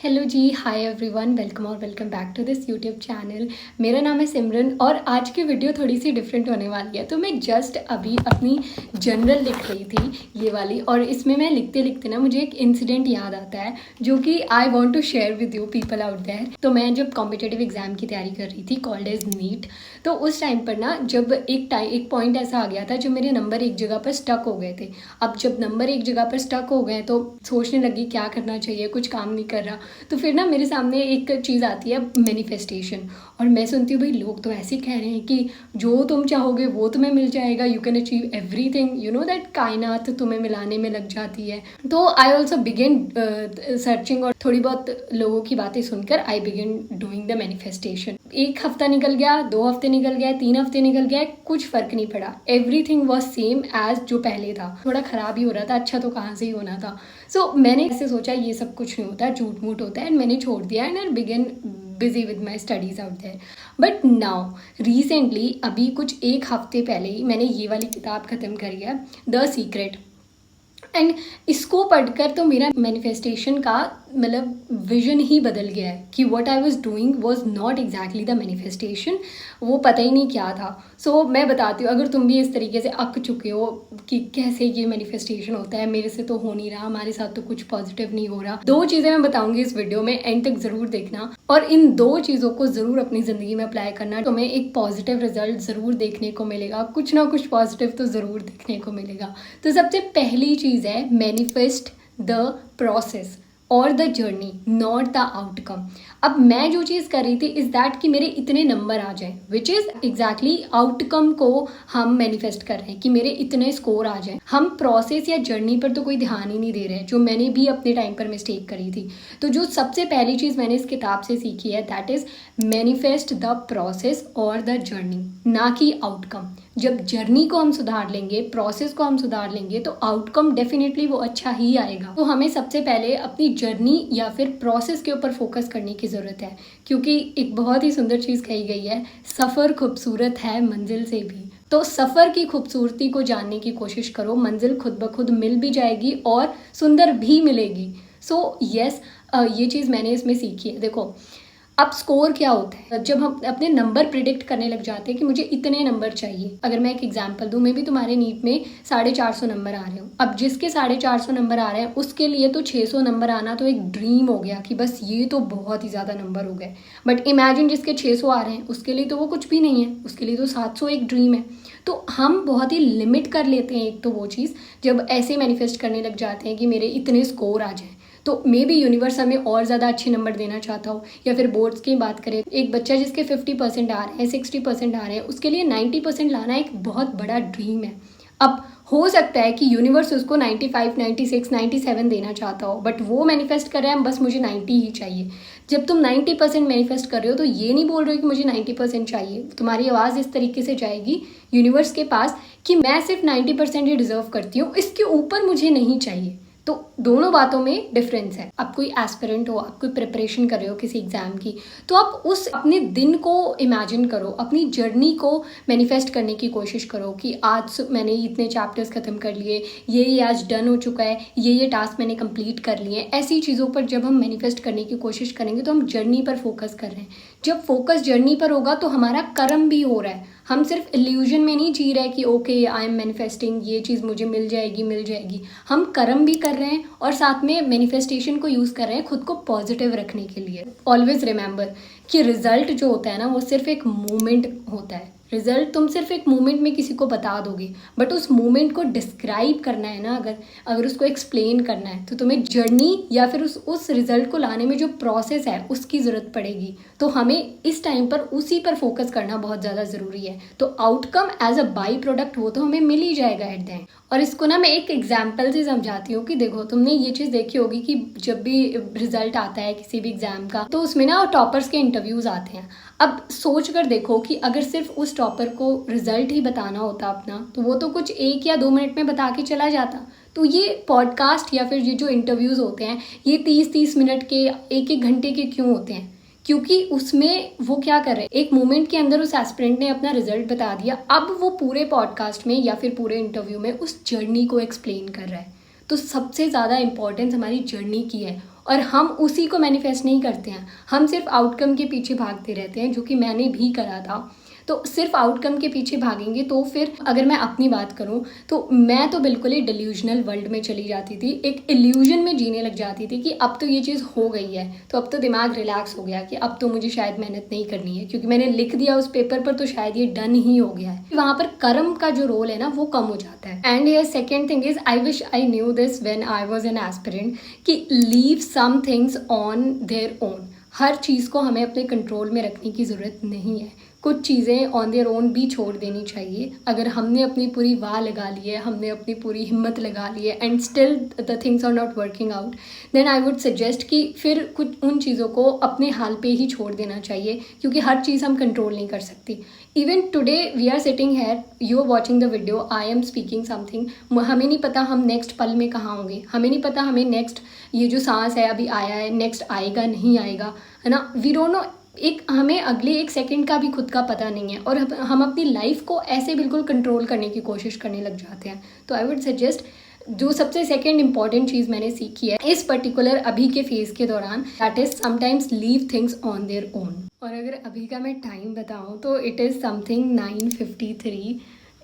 Hello ji, hi everyone, welcome और welcome back to this YouTube channel. मेरा नाम है सिमरन और आज की वीडियो थोड़ी सी डिफरेंट होने वाली है। तो मैं जस्ट अभी अपनी जर्नल लिख रही थी ये वाली, और इसमें मैं लिखते लिखते ना मुझे एक इंसिडेंट याद आता है जो कि I want to share with you people out there. तो मैं जब कॉम्पिटिटिव एग्जाम की तैयारी कर रही थी कॉल्ड एज नीट, तो उस टाइम पर ना जब एक पॉइंट ऐसा आ गया था जब मेरे नंबर एक जगह पर स्टक हो गए थे। अब जब नंबर एक जगह पर स्टक हो गए तो सोचने लगी क्या करना चाहिए, कुछ काम नहीं कर रहा। तो फिर ना मेरे सामने एक चीज़ आती है, मैनिफेस्टेशन। और मैं सुनती हूँ भाई लोग तो ऐसे कह रहे हैं कि जो तुम चाहोगे वो तुम्हें मिल जाएगा, you can achieve everything, you know that कायनात तुम्हें मिलाने में लग जाती है। तो आई ऑल्सो बिगिन सर्चिंग, और थोड़ी बहुत लोगों की बातें सुनकर I begin doing the manifestation. एक हफ्ता निकल गया, 2 हफ्ते निकल गए, 3 हफ्ते निकल गए, कुछ फर्क नहीं पड़ा। एवरीथिंग वॉज सेम एज जो पहले था। थोड़ा खराब ही हो रहा था, अच्छा तो कहाँ से ही होना था। सो मैंने ऐसे सोचा ये सब कुछ नहीं होता, झूठ मूठ होता है, एंड मैंने छोड़ दिया and I begin busy with my studies out there. But now recently, अभी कुछ एक हफ्ते पहले ही मैंने ये वाली किताब ख़त्म करी है, द सीक्रेट। एंड इसको पढ़कर तो मेरा मैनिफेस्टेशन का मतलब विजन ही बदल गया है कि what I was doing was not exactly the manifestation. वो पता ही नहीं क्या था। सो मैं बताती हूँ, अगर तुम भी इस तरीके से अक चुके हो कि कैसे ये मैनिफेस्टेशन होता है, मेरे से तो हो नहीं रहा, हमारे साथ तो कुछ पॉजिटिव नहीं हो रहा, 2 चीज़ें मैं बताऊंगी इस वीडियो में, एंड तक ज़रूर देखना और इन 2 चीज़ों को ज़रूर अपनी ज़िंदगी में अप्लाई करना। तुम्हें एक पॉजिटिव रिजल्ट ज़रूर देखने को मिलेगा, कुछ ना कुछ पॉजिटिव तो ज़रूर देखने को मिलेगा। तो सबसे पहली चीज़ है मैनिफेस्ट द प्रोसेस और the journey, not the outcome. अब मैं जो चीज़ कर रही थी इज दैट कि मेरे इतने नंबर आ जाए, विच इज़ एग्जैक्टली आउटकम को हम मैनिफेस्ट कर रहे हैं कि मेरे इतने स्कोर आ जाए। हम प्रोसेस या जर्नी पर तो कोई ध्यान ही नहीं दे रहे हैं, जो मैंने भी अपने टाइम पर मिस्टेक करी थी। तो जो सबसे पहली चीज़ मैंने इस किताब से सीखी है that is manifest the process और द जर्नी, ना कि आउटकम। जब जर्नी को हम सुधार लेंगे, प्रोसेस को हम सुधार लेंगे, तो आउटकम डेफिनेटली वो अच्छा ही आएगा। तो हमें सबसे पहले अपनी जर्नी या फिर प्रोसेस के ऊपर फोकस करने की ज़रूरत है, क्योंकि एक बहुत ही सुंदर चीज़ कही गई है, सफ़र खूबसूरत है मंजिल से भी। तो सफ़र की खूबसूरती को जानने की कोशिश करो, मंजिल खुद ब खुद मिल भी जाएगी और सुंदर भी मिलेगी। सो यस, ये चीज़ मैंने इसमें सीखी है। देखो, अब स्कोर क्या होता है, जब हम अपने नंबर प्रिडिक्ट करने लग जाते हैं कि मुझे इतने नंबर चाहिए। अगर मैं एक एग्जांपल दूं, मैं भी तुम्हारे नीट में 450 नंबर आ रहे हो। अब जिसके 450 नंबर आ रहे हैं उसके लिए तो 600 नंबर आना तो एक ड्रीम हो गया कि बस ये तो बहुत ही ज़्यादा नंबर हो गए। बट इमेजिन जिसके 600 आ रहे हैं उसके लिए तो वो कुछ भी नहीं है, उसके लिए तो 700 एक ड्रीम है। तो हम बहुत ही लिमिट कर लेते हैं एक तो वो चीज़, जब ऐसे मैनिफेस्ट करने लग जाते हैं कि मेरे इतने स्कोर आ जाए। तो मे बी यूनिवर्स हमें और ज़्यादा अच्छे नंबर देना चाहता हो। या फिर बोर्ड्स की बात करें, एक बच्चा जिसके 50% आ रहे हैं, 60% आ रहे हैं, उसके लिए 90% लाना एक बहुत बड़ा ड्रीम है। अब हो सकता है कि यूनिवर्स उसको 95, 96, 97 देना चाहता हो, बट वो मैनिफेस्ट कर रहे हैं बस मुझे 90 ही चाहिए। जब तुम 90% मैनिफेस्ट कर रहे हो तो ये नहीं बोल रहे हो कि मुझे 90% चाहिए। तुम्हारी आवाज़ इस तरीके से जाएगी यूनिवर्स के पास कि मैं सिर्फ 90% ही डिजर्व करती हूँ, इसके ऊपर मुझे नहीं चाहिए। तो दोनों बातों में डिफरेंस है। आप कोई एस्पिरेंट हो, आप कोई प्रिपरेशन कर रहे हो किसी एग्जाम की, तो आप उस अपने दिन को इमेजिन करो, अपनी जर्नी को मैनिफेस्ट करने की कोशिश करो कि आज मैंने इतने चैप्टर्स खत्म कर लिए, ये आज डन हो चुका है, ये टास्क मैंने कंप्लीट कर लिए हैं। ऐसी चीज़ों पर जब हम मैनिफेस्ट करने की कोशिश करेंगे तो हम जर्नी पर फोकस कर रहे हैं। जब फोकस जर्नी पर होगा तो हमारा कर्म भी हो रहा है। हम सिर्फ इल्यूजन में नहीं जी रहे कि ओके आई एम मैनिफेस्टिंग, ये चीज़ मुझे मिल जाएगी। हम कर्म भी कर रहे हैं और साथ में मैनिफेस्टेशन को यूज़ कर रहे हैं खुद को पॉजिटिव रखने के लिए। ऑलवेज रिमेंबर कि रिजल्ट जो होता है ना, वो सिर्फ एक मोमेंट होता है। रिजल्ट तुम सिर्फ एक मोमेंट में किसी को बता दोगे, बट उस मोमेंट को डिस्क्राइब करना है ना, अगर उसको एक्सप्लेन करना है तो तुम्हें जर्नी या फिर उस रिजल्ट को लाने में जो प्रोसेस है उसकी ज़रूरत पड़ेगी। तो हमें इस टाइम पर उसी पर फोकस करना बहुत ज़्यादा ज़रूरी है। तो outcome as a by product वो तो हमें मिल ही जाएगा एट द एंड। और इसको ना मैं एक एग्जाम्पल से समझाती हूँ कि देखो, तुमने ये चीज़ देखी होगी कि जब भी रिजल्ट आता है किसी भी एग्जाम का तो उसमें ना टॉपर्स के इंटरव्यूज़ आते हैं। अब सोच कर देखो कि अगर सिर्फ उस टॉपर को रिजल्ट ही बताना होता अपना, तो वो तो कुछ 1 या 2 मिनट में बता के चला जाता। तो ये पॉडकास्ट या फिर ये जो इंटरव्यूज़ होते हैं ये 30-30 मिनट के, 1-1 घंटे के क्यों होते हैं? क्योंकि उसमें वो क्या कर रहे हैं, एक मोमेंट के अंदर उस एस्पिरेंट ने अपना रिजल्ट बता दिया, अब वो पूरे पॉडकास्ट में या फिर पूरे इंटरव्यू में उस जर्नी को एक्सप्लेन कर रहा है। तो सबसे ज़्यादा इम्पोर्टेंस हमारी जर्नी की है और हम उसी को मैनिफेस्ट नहीं करते हैं, हम सिर्फ आउटकम के पीछे भागते रहते हैं, जो कि मैंने भी करा था। तो सिर्फ आउटकम के पीछे भागेंगे तो फिर अगर मैं अपनी बात करूं तो मैं तो बिल्कुल ही डिल्यूजनल वर्ल्ड में चली जाती थी, एक इल्यूजन में जीने लग जाती थी कि अब तो ये चीज़ हो गई है, तो अब तो दिमाग रिलैक्स हो गया कि अब तो मुझे शायद मेहनत नहीं करनी है, क्योंकि मैंने लिख दिया उस पेपर पर तो शायद ये डन ही हो गया है। वहाँ पर कर्म का जो रोल है ना वो कम हो जाता है। एंड ये second thing is, I wish I knew this when I was an aspirant, कि leave some things on their own. हर चीज़ को हमें अपने कंट्रोल में रखने की ज़रूरत नहीं है, कुछ चीज़ें ऑन देयर ओन भी छोड़ देनी चाहिए। अगर हमने अपनी पूरी वाह लगा ली है, हमने अपनी पूरी हिम्मत लगा ली है and still the things are not working out, then I would suggest कि फिर कुछ उन चीज़ों को अपने हाल पे ही छोड़ देना चाहिए, क्योंकि हर चीज़ हम कंट्रोल नहीं कर सकती। Even today we are sitting here, you are watching the video, I am speaking something, हमें नहीं पता हम नेक्स्ट पल में कहाँ होंगे, हमें नहीं पता हमें नेक्स्ट ये जो सांस है अभी आया है नेक्स्ट आएगा नहीं आएगा, है ना, वी डोंट नो। हमें अगले एक सेकंड का भी खुद का पता नहीं है, और हम अपनी लाइफ को ऐसे बिल्कुल कंट्रोल करने की कोशिश करने लग जाते हैं। तो आई वुड सजेस्ट, जो सबसे सेकंड इंपॉर्टेंट चीज़ मैंने सीखी है इस पर्टिकुलर अभी के फेज़ के दौरान, that is sometimes leave things on their own. और अगर अभी का मैं टाइम बताऊँ तो it is something 9:53।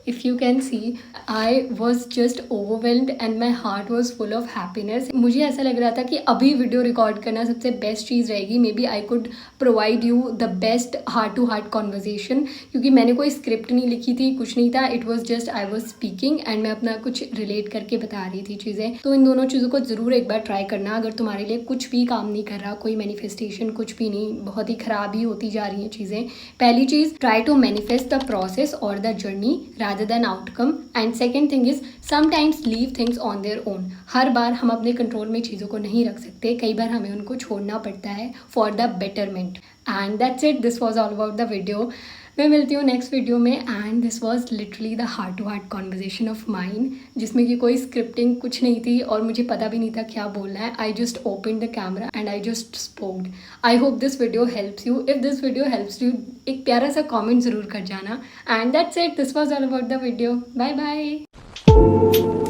If you can see, I was just overwhelmed and my heart was full of happiness. मुझे ऐसा लग रहा था कि अभी वीडियो रिकॉर्ड करना सबसे बेस्ट चीज़ रहेगी। Maybe I could provide you the best heart to heart conversation, क्योंकि मैंने कोई स्क्रिप्ट नहीं लिखी थी, कुछ नहीं था, it was just I was speaking and मैं अपना कुछ रिलेट करके बता रही थी चीज़ें। तो इन दोनों चीज़ों को ज़रूर एक बार ट्राई करना, अगर तुम्हारे लिए कुछ भी काम नहीं कर रहा, कोई मैनिफेस्टेशन कुछ भी नहीं, बहुत ही ख़राब ही होती जा रही हैं चीज़ें। पहली चीज़, try to manifest the process और the journey rather than outcome, and second thing is sometimes leave things on their own. हर बार हम अपने कंट्रोल में चीज़ों को नहीं रख सकते, कई बार हमें उनको छोड़ना पड़ता है for the betterment. And that's it, this was all about the video. मैं मिलती हूँ नेक्स्ट वीडियो में, and this was literally the heart to heart conversation of mine, जिसमें कि कोई स्क्रिप्टिंग कुछ नहीं थी और मुझे पता भी नहीं था क्या बोलना है। I just open the camera and I just spoked. I hope this video helps you. If this video helps you, एक प्यारा सा कॉमेंट ज़रूर कर जाना। And that's it, this was all about the video. Bye bye.